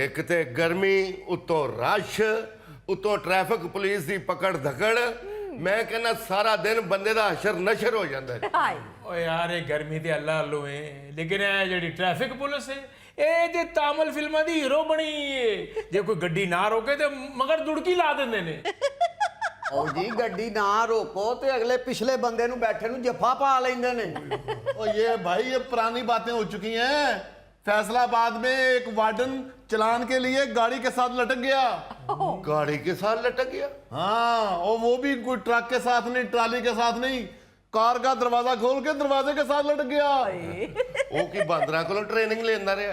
एक ते गर्मी उतो रश उतो ट्रैफिक पुलिस की पकड़ धकड़ मैं कहना सारा दिन बंदे दा हशर नशर हो जाता है। ओ यार ये गर्मी ते अल्लाह अल्लू है लेकिन ये जेडी ट्रैफिक पुलिस है ये ते तामिल फिल्मां दी हीरो बनी है। जे कोई गड्डी ना रोके ते मगर दुड़की ला देंदे ने। ओ जी गड्डी ना रोको ते अगले पिछले बंदे नु बैठे नु जफा पा लेंदे ने। ओ ये भाई ये पुरानी बातें हो चुकी हैं। फैसलाबाद में एक वार्डन चलान के लिए गाड़ी के साथ लटक गया। गाड़ी के साथ लटक गया? हाँ, और वो भी कोई ट्रक के साथ नहीं, ट्राली के साथ नहीं, कार का दरवाजा खोल के दरवाजे के साथ लटक गया। वो की बांदरा को ट्रेनिंग लेना रहा?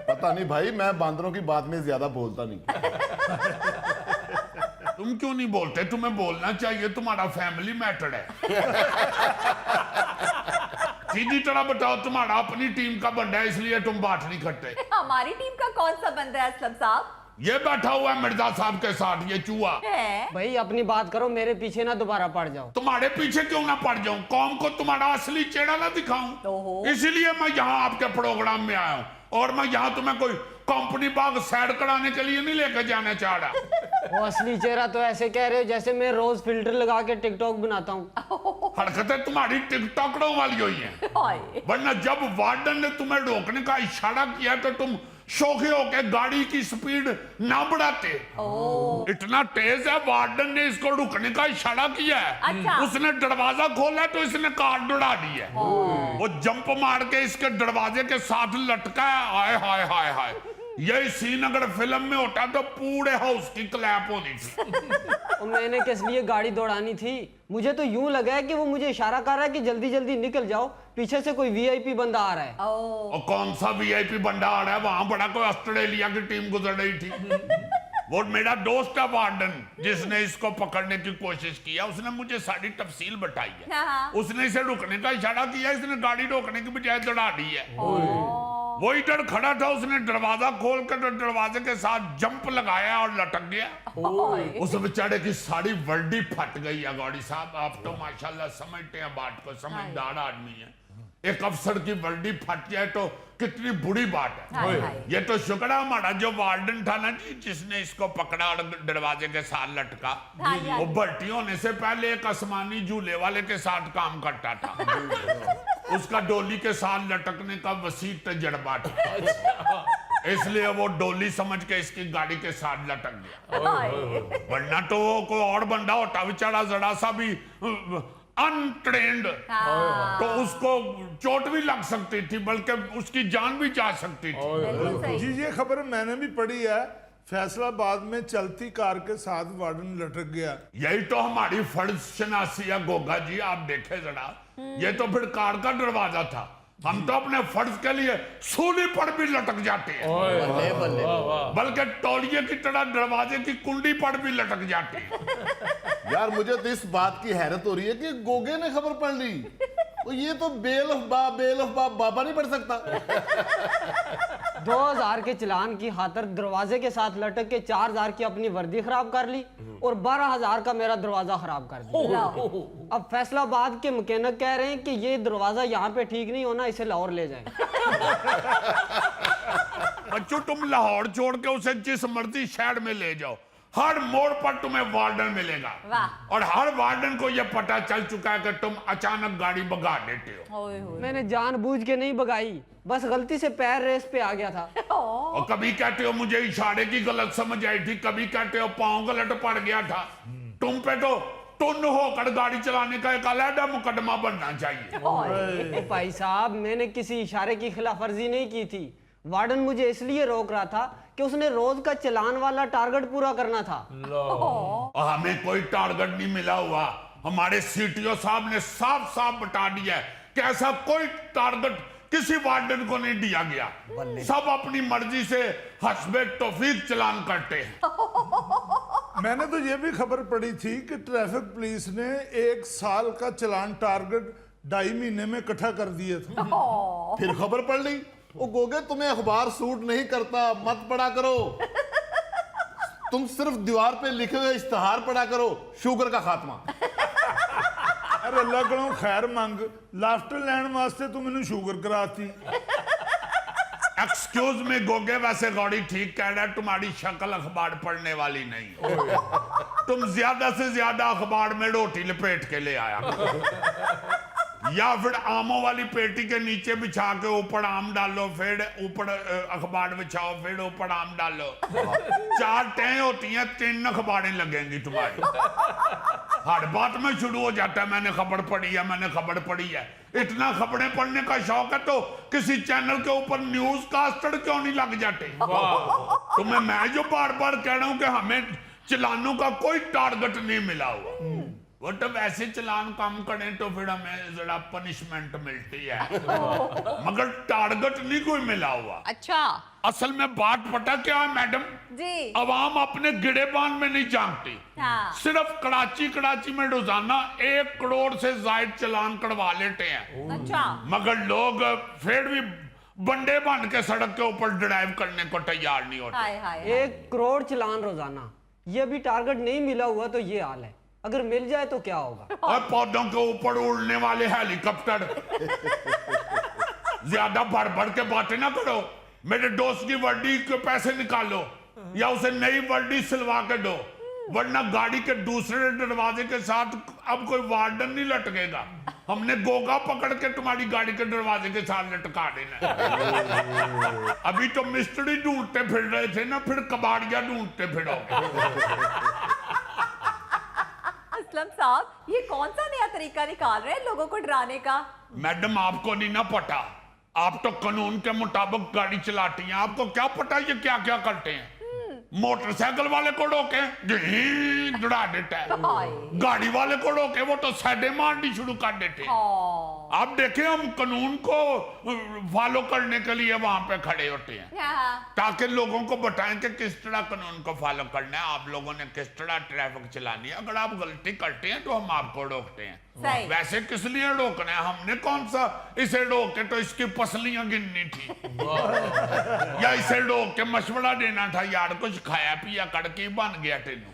पता नहीं भाई, मैं बांदरों की बात में ज्यादा बोलता नहीं। तुम क्यों नहीं बोलते? तुम्हें बोलना चाहिए, तुम्हारा फैमिली मैटर है। सीधी तरह बताओ, तुम्हारा अपनी टीम का बंदा है इसलिए तुम बात नहीं करते। हमारी टीम का कौन सा बंदा है असलम साहब? ये बैठा हुआ है मिर्जा साहब के साथ, ये चूहा। भाई अपनी बात करो, मेरे पीछे ना दोबारा पड़ जाओ। तुम्हारे पीछे क्यों ना पड़ जाऊं? कौम को तुम्हारा असली चेहरा ना दिखाऊं, इसीलिए मैं यहाँ आपके प्रोग्राम में आया हूँ। और मैं यहाँ तुम्हें कोई कंपनी बाग सैर कराने के लिए नहीं लेकर जाना चाह रहा। वो असली चेहरा तो ऐसे कह रहे हो जैसे मैं रोज फिल्टर लगा के टिकटॉक बनाता हूँ। हरकतें तुम्हारी टिकटॉकरों वाली हुई हैं। वरना जब वार्डन ने तुम्हें रोकने का इशारा किया तो तुम शौकी होके गाड़ी की स्पीड ना बढ़ाते। इतना तेज है, वार्डन ने इसको रुकने का इशारा किया है। अच्छा। उसने दरवाजा खोला तो इसने कार दौड़ा दी है। वो जंप मार के इसके दरवाजे के साथ लटका है। हाय हाय हाय हाय, यही सीन अगर फिल्म में होता तो पूरे हाउस की क्लैप होनी थी। और मैंने किस लिए गाड़ी दौड़ानी थी? मुझे तो यूं लगा है कि वो मुझे इशारा कर रहा है कि जल्दी जल्दी निकल जाओ, पीछे से कोई वीआईपी बंदा आ रहा है। और कौन सा वीआईपी बंदा आ रहा है? वहां बड़ा कोई ऑस्ट्रेलिया की टीम गुजर रही थी। वो मेरा दोस्त है वार्डन, जिसने इसको पकड़ने की कोशिश किया। उसने मुझे सारी तफसील बताई है। उसने इसे रुकने का इशारा किया, इसने गाड़ी रोकने की बजाय दौड़ा दी है। वो इधर खड़ा था, उसने दरवाजा खोल कर दरवाजे के साथ जंप लगाया और लटक गया। उस बेचारे की सारी वर्दी फट गई है। गौड़ी साहब, आप तो माशाल्लाह समझते हैं बात को, समझदार आदमी है। एक अफसर की वर्दी फट जाए तो कितनी बुरी बात है। ये तो शुक्र है हमारा जो वार्डन था ना जी, जिसने इसको पकड़ा और दरवाजे के साथ लटका। वो भर्ती होने से पहले एक आसमानी झूले वाले के साथ काम करता था। उसका डोली के साथ लटकने का वसी तजर्बा था, इसलिए वो डोली समझ के इसकी गाड़ी के साथ लटक गया। वरना तो वो कोई और बंदा होता बेचारा, जरा सा भी अनट्रेंड तो उसको चोट भी लग सकती थी, बल्कि उसकी जान भी जा सकती थी। जी ये खबर मैंने भी पढ़ी है, फैसलाबाद में चलती कार के साथ वार्डन लटक गया। यही तो हमारी फर्ज शनासी है गोगा जी। आप देखे जरा, ये तो फिर कार का दरवाजा था। हम तो अपने फर्ज के लिए सूली पर भी लटक जाते हैं, बल्कि तौलिए की तरह दरवाजे की कुंडी पर भी लटक जाते हैं। यार मुझे तो इस बात की हैरत हो रही है कि गोगे ने खबर पढ़ ली। तो ये तो बेल ऑफ बाबा नहीं पढ़ सकता। 2000 के चलान की खातर दरवाजे के साथ लटक के 4000 की अपनी वर्दी खराब कर ली और 12000 का मेरा दरवाजा खराब कर दिया। अब फैसलाबाद के मैकेनिक कह रहे हैं कि ये दरवाजा यहाँ पे ठीक नहीं होना, इसे लाहौर ले जाएं। बच्चों, तुम लाहौर छोड़ के उसे जिस मर्जी शहर में ले जाओ, हर मोड़ पर तुम्हें वार्डन मिलेगा। और हर वार्डन को यह पता चल चुका है कि तुम अचानक गाड़ी भगा देते हो। मैंने जानबूझ के नहीं भगाई, बस गलती से पैर रेस पे आ गया था। और कभी कहते हो मुझे इशारे की गलत समझ आई थी, कभी कहते हो पांव गलत पड़ गया था। तुम पे तो टुन होकर गाड़ी चलाने का एक अलग मुकदमा बनना चाहिए। भाई साहब, मैंने किसी इशारे की खिलाफवर्जी नहीं की थी। वार्डन मुझे इसलिए रोक रहा था कि उसने रोज का चलान वाला टारगेट पूरा करना था। और हमें कोई टारगेट नहीं मिला हुआ। हमारे सीटीओ साहब ने साफ साफ बता दिया है कि ऐसा कोई टारगेट किसी वार्डन को नहीं दिया गया। सब अपनी मर्जी से हस्बे तौफीक चलान करते हैं। मैंने तो ये भी खबर पढ़ी थी कि ट्रैफिक पुलिस ने 1 साल का चलान टारगेट 2.5 महीने में इकट्ठा कर दिए थे। फिर खबर पढ़ ली। ओ गोगे, तुम्हें अखबार सूट नहीं करता, मत पढ़ा करो। तुम सिर्फ दीवार पे लिखे हुए इश्तहार पढ़ा करो, शुगर का खात्मा। अरे अल्लाह को खैर मंग, लाफ्टर लैंड वास्ते तू मैंने शुगर कराती। एक्सक्यूज मी गोगे, वैसे गौड़ी ठीक कह रहा है, तुम्हारी शक्ल अखबार पढ़ने वाली नहीं है। तुम ज्यादा से ज्यादा अखबार में रोटी लपेट के ले आया करो। या फिर आमों वाली पेटी के नीचे बिछा के ऊपर आम डालो, फिर ऊपर अखबार बिछाओ, फिर ऊपर आम डालो। 4 टें होती हैं, 3 अखबारें लगेंगी तुम्हारी। हर बात में शुरू हो जाता है मैंने खबर पढ़ी है, मैंने खबर पढ़ी है। इतना खबरें पढ़ने का शौक है तो किसी चैनल के ऊपर न्यूज कास्टर क्यों नहीं लग जाते? तुम्हें मैं जो बार बार कह रहा हूं कि हमें चलानों का कोई टारगेट नहीं मिला हुआ, वो तो वैसे चलान कम करें तो फिर हमें जरा पनिशमेंट मिलती है, मगर टारगेट नहीं कोई मिला हुआ। अच्छा असल में बात पता क्या है मैडम जी। अवाम अपने गिड़ेबान में नहीं जानती। हाँ। सिर्फ कराची में रोजाना 1 करोड़ से ज्यादा चलान कटवा लेते हैं, अच्छा मगर लोग फिर भी बंडे बन के सड़क के ऊपर ड्राइव करने को तैयार नहीं होते। हाय हाय 1 करोड़ चलान रोजाना, ये भी टारगेट नहीं मिला हुआ तो ये हाल है, अगर मिल जाए तो क्या होगा? और पौधों के ऊपर उड़ने वाले हेलीकॉप्टर। ज्यादा भर भर के बातें ना करो। मेरे दोस्त की वर्दी के पैसे निकालो या उसे नई वर्दी सिलवा के दो, वरना गाड़ी के दूसरे दरवाजे के साथ अब कोई वार्डन नहीं लटकेगा। हमने गोगा पकड़ के तुम्हारी गाड़ी के दरवाजे के साथ लटका देना। अभी तो मिस्त्री ढूंढते फिर रहे थे ना, फिर कबाड़िया ढूंढते फिरोगे। असलम साहब, ये कौन सा नया तरीका निकाल रहे हैं लोगों को डराने का? मैडम आपको नहीं ना पता, आप तो कानून के मुताबिक गाड़ी चलाती हैं, आपको क्या पता ये क्या क्या करते हैं? मोटरसाइकिल वाले को रोके दौड़ा देता है, गाड़ी वाले को रोके वो तो साइडें मारनी शुरू कर देते हैं। आप देखें हम कानून को फॉलो करने के लिए वहां पे खड़े होते हैं ताकि लोगों को बताएं कि किस तरह कानून को फॉलो करना है, आप लोगों ने किस तरह ट्रैफिक चलानी है। अगर आप गलती करते हैं तो हम आपको रोकते हैं। सही। वैसे किस लिए रोकना है? हमने कौन सा इसे रोक के तो इसकी पसलियां गिननी थी या इसे रोक के मशवरा देना था, यार कुछ खाया पिया करके बन गया तेनू।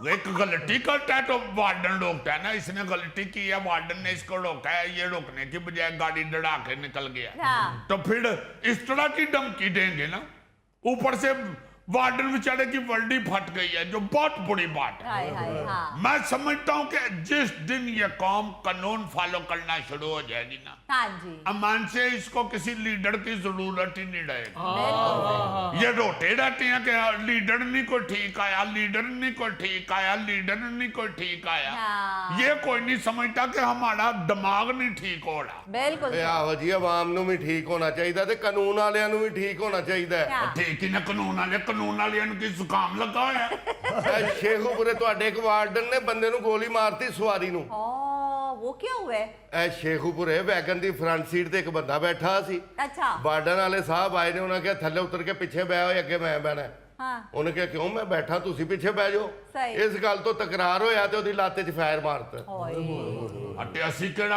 एक गलती करता है तो वार्डन रोकता है ना, इसने गलती की है, वार्डन ने इसको रोका है, ये रोकने की बजाय गाड़ी डरा के निकल गया। हाँ। तो फिर इस तरह की धमकी देंगे ना, ऊपर से वार्डन बेचारे की वर्दी फट गई है, जो बहुत बुरी बात है। हाय हाय हाँ। मैं समझता हूं कि जिस दिन ये कौम कानून फॉलो करना शुरू हो जाएगी ना, हाँ जी अमान से इसको किसी लीडर की जरूरत ही नहीं रहेगी। ये रोते रहते हैं कि लीडर नहीं को ठीक आया, लीडर नहीं को ठीक आया, लीडर नहीं को ठीक आया। हाँ। ये कोई नहीं समझता कि हमारा दिमाग नहीं ठीक हो रहा। बिल्कुल आहो जी, आवाम नूं भी ठीक होना चाहिए ते कानून वालियां नूं भी ठीक होना चाहिए। हाँ। ठीक ही ना, कानून वाले की जुकाम लगा होया है। शेखूपुरे ਤੁਹਾਡੇ ਇੱਕ ਵਾਰਡਨ ਨੇ ਬੰਦੇ ਨੂੰ ਗੋਲੀ ਮਾਰਤੀ ਸਵਾਰੀ ਨੂੰ। वो क्या हुआ है? ਇਹ ਸ਼ੇਖੂਪੁਰੇ ਵੈਗਨ ਦੀ ਫਰੰਟ ਸੀਟ ਤੇ ਇੱਕ ਬੰਦਾ ਬੈਠਾ ਸੀ। अच्छा ਵਾਰਡਨ ਵਾਲੇ ਸਾਹਿਬ ਆਏ ਨੇ, ਉਹਨਾਂ ਕਿਹਾ ਥੱਲੇ ਉਤਰ ਕੇ ਪਿੱਛੇ ਬਹਿ ਹੋਏ, ਅੱਗੇ ਮੈਂ ਬਹਿਣਾ। हाँ ਉਹਨੇ ਕਿਹਾ ਕਿਉਂ, ਮੈਂ ਬੈਠਾ, ਤੁਸੀਂ ਪਿੱਛੇ ਬਹਿ ਜਾਓ। ਸਹੀ। ਇਸ ਗੱਲ ਤੋਂ ਤਕਰਾਰ ਹੋਇਆ ਤੇ ਉਹਦੀ ਲੱਤ 'ਚ ਫਾਇਰ ਮਾਰਤਾ। ओए ਅਤੇ ਅਸੀਂ ਕਿਹੜਾ